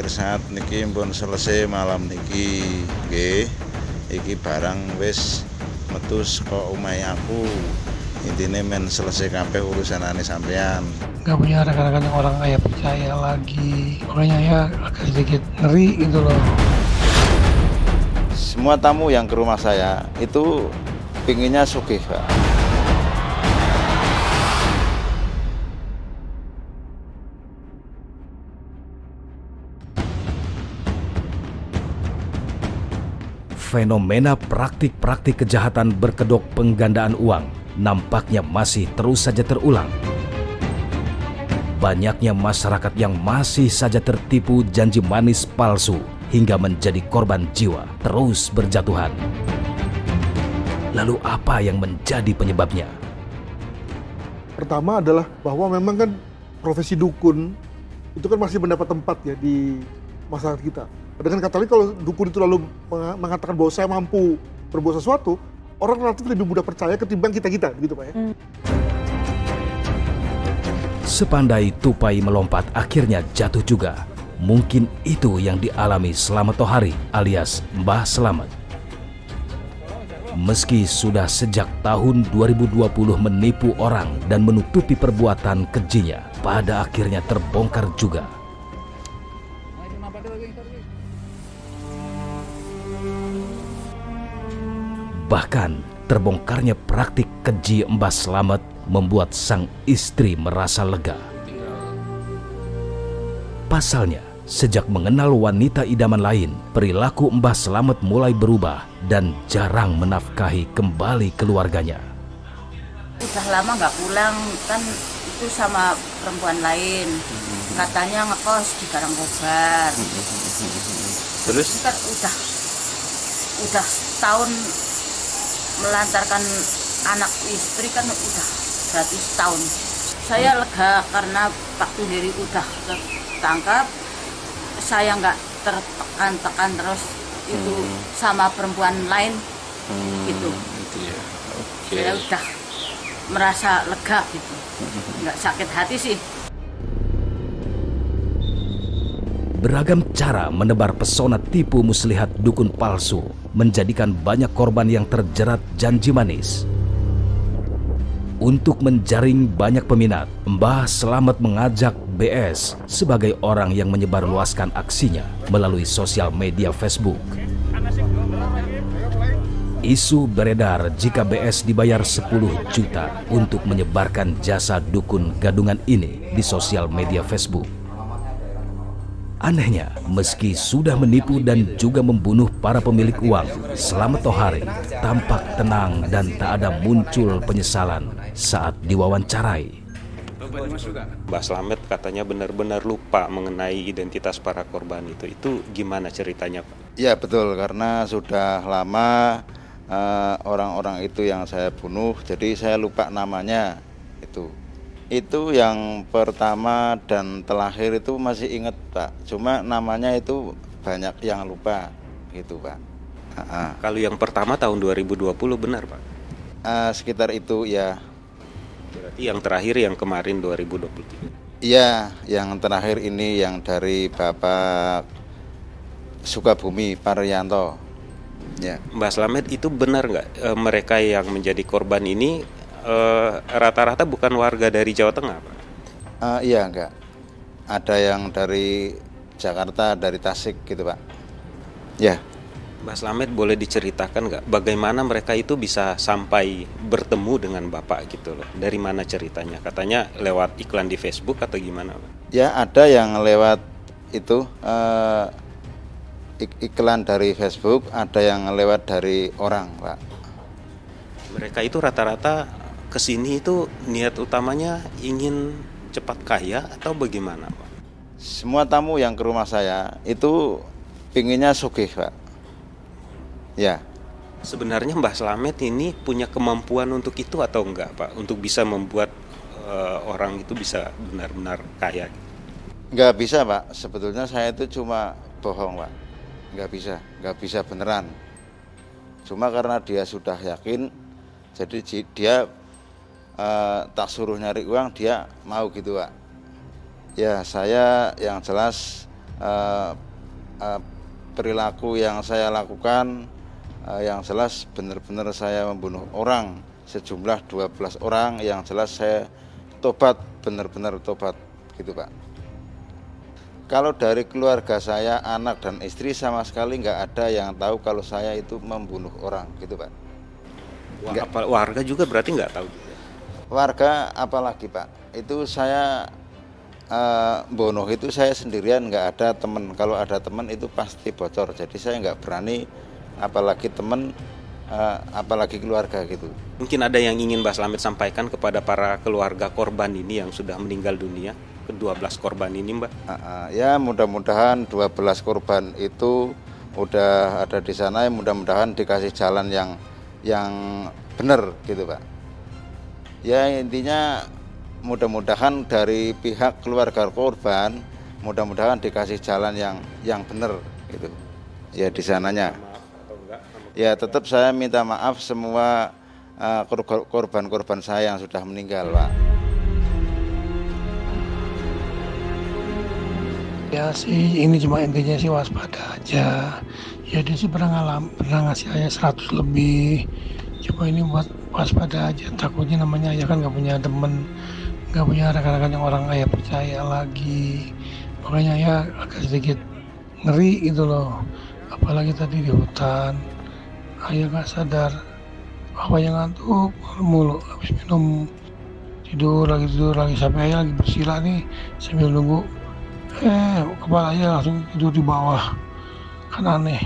kesat niki pun selesai malam niki. Nggih. Iki barang wis metu saka omahe aku. Intine men selesai kabeh urusanane sampean. Gak punya rekan-rekan yang orang kaya percaya lagi. Makanya ya agak sedikit ngeri gitu loh. Semua tamu yang ke rumah saya itu pinginnya sugih, Pak. Fenomena praktik-praktik kejahatan berkedok penggandaan uang nampaknya masih terus saja terulang. Banyaknya masyarakat yang masih saja tertipu janji manis palsu hingga menjadi korban jiwa terus berjatuhan. Lalu apa yang menjadi penyebabnya? Pertama adalah bahwa memang kan profesi dukun itu kan masih mendapat tempat ya di masyarakat kita. Dengan kata lain kalau dukun itu lalu mengatakan bahwa saya mampu berbuat sesuatu, orang relatif lebih mudah percaya ketimbang kita-kita, begitu Pak ya. Sepandai tupai melompat akhirnya jatuh juga. Mungkin itu yang dialami Slamet Tohari alias Mbah Slamet. Meski sudah sejak tahun 2020 menipu orang dan menutupi perbuatan kejinya, pada akhirnya terbongkar juga. Bahkan terbongkarnya praktik keji Mbah Slamet membuat sang istri merasa lega. Pasalnya, sejak mengenal wanita idaman lain, perilaku Mbah Slamet mulai berubah dan jarang menafkahi kembali keluarganya. Udah lama nggak pulang, kan itu sama perempuan lain. Katanya ngekos di Karangkobar. Terus Kan udah setahun melantarkan anak istri kan udah berarti setahun. Saya lega karena Pak Tundiri udah ketangkap. Saya nggak tertekan-tekan terus itu sama perempuan lain gitu. Itu ya. Oke. Saya udah merasa lega gitu, nggak sakit hati sih. Beragam cara menebar pesona tipu muslihat dukun palsu menjadikan banyak korban yang terjerat janji manis. Untuk menjaring banyak peminat, Mbah Slamet mengajak BS sebagai orang yang menyebarluaskan aksinya melalui sosial media Facebook. Isu beredar jika BS dibayar 10 juta untuk menyebarkan jasa dukun gadungan ini di sosial media Facebook. Anehnya, meski sudah menipu dan juga membunuh para pemilik uang, Slamet Tohari tampak tenang dan tak ada muncul penyesalan saat diwawancarai. Mbah Slamet katanya benar-benar lupa mengenai identitas para korban itu. Itu gimana ceritanya, Pak? Ya betul, karena sudah lama orang-orang itu yang saya bunuh, jadi saya lupa namanya itu. Itu yang pertama dan terakhir itu masih ingat Pak, cuma namanya itu banyak yang lupa gitu Pak. Kalau yang pertama tahun 2020 benar Pak? Sekitar itu ya. Berarti yang terakhir yang kemarin 2023? Iya, yang terakhir ini yang dari Bapak Sukabumi Parianto. Ya. Mbah Slamet, itu benar nggak mereka yang menjadi korban ini rata-rata bukan warga dari Jawa Tengah, Pak? Iya enggak. Ada yang dari Jakarta, dari Tasik gitu Pak. Ya. Mbah Slamet, boleh diceritakan nggak bagaimana mereka itu bisa sampai bertemu dengan Bapak gitu loh? Dari mana ceritanya? Katanya lewat iklan di Facebook atau gimana, Pak? Ya ada yang lewat itu iklan dari Facebook, ada yang lewat dari orang Pak. Mereka itu rata-rata kesini itu niat utamanya ingin cepat kaya atau bagaimana, Pak? Semua tamu yang ke rumah saya itu pinginnya sugih Pak. Ya. Sebenarnya Mbah Slamet ini punya kemampuan untuk itu atau enggak, Pak? Untuk bisa membuat orang itu bisa benar-benar kaya. Nggak bisa Pak, sebetulnya saya itu cuma bohong Pak. Nggak bisa beneran. Cuma karena dia sudah yakin, jadi dia tak suruh nyari uang, dia mau gitu Pak. Ya saya yang jelas eh, eh, perilaku yang saya lakukan, yang jelas benar-benar saya membunuh orang sejumlah 12 orang, yang jelas saya tobat, benar-benar tobat gitu Pak. Kalau dari keluarga saya, anak dan istri sama sekali nggak ada yang tahu kalau saya itu membunuh orang gitu Pak. Warga juga berarti nggak tahu juga? Warga apalagi Pak, itu saya Bono itu saya sendirian, nggak ada teman. Kalau ada teman itu pasti bocor, jadi saya nggak berani, apalagi teman, apalagi keluarga gitu. Mungkin ada yang ingin Mbah Slamet sampaikan kepada para keluarga korban ini yang sudah meninggal dunia, ke-12 korban ini Mbak? Ya mudah-mudahan 12 korban itu udah ada di sana, mudah-mudahan dikasih jalan yang benar gitu Pak. Ya intinya mudah-mudahan dari pihak keluarga korban, mudah-mudahan dikasih jalan yang benar gitu. Ya di sananya. Ya tetap saya minta maaf semua korban-korban saya yang sudah meninggal Pak. Ya sih, ini cuma intinya sih waspada aja. Ya dia sih pernah ngasih ayah 100 lebih. Cuma ini buat waspada aja, takutnya namanya ayah kan nggak punya temen, nggak punya rekan-rekan yang orang ayah percaya lagi. Makanya ayah agak sedikit ngeri gitu loh. Apalagi tadi di hutan, ayah nggak sadar, yang ngantuk mulu, habis minum tidur lagi sampai ayah lagi bersila nih sambil nunggu, kepala ayah langsung tidur di bawah, kan aneh.